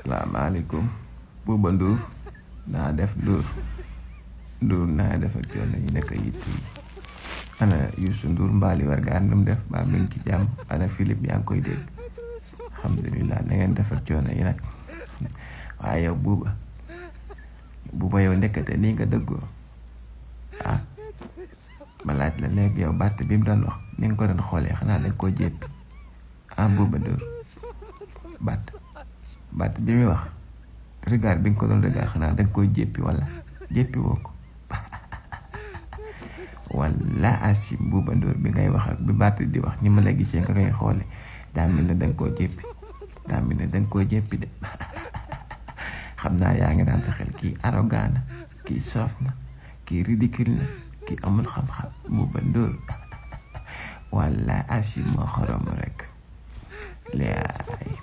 salaamaaleykum Bouba Ndour naa def Ndour naa def ak coono yi nekk yitt yi ana Youssou Ndour mbaali wargaan nu mu def ba mi ngi ci jàmm ana Philippe yaa ngi koy dégg alhamdulilah na ngeen def ak coono yi nag waaye yow Bouba yow nekkate nii nga dëggoo ah ma laaj la léegi yow batt bi mu doon wax ni nga ko doon xoolee xanaa dañ koo jéppi Bouba Ndour batt bi muy wax regard bi nga ko doon regard xanaa dañ koo jéppi wala jéppi woo ko wala asim Bouba Ndour bi ngay wax ak bi batt di wax ni ma la gisee nga koy xoole daa mel ne dañ koo jéppi de xam naa yaa ngi daan sa xel kii arrogant na kii soof na kii ridicule na kii amul xam-xam Bouba Ndour wala asim moo xorom rek laay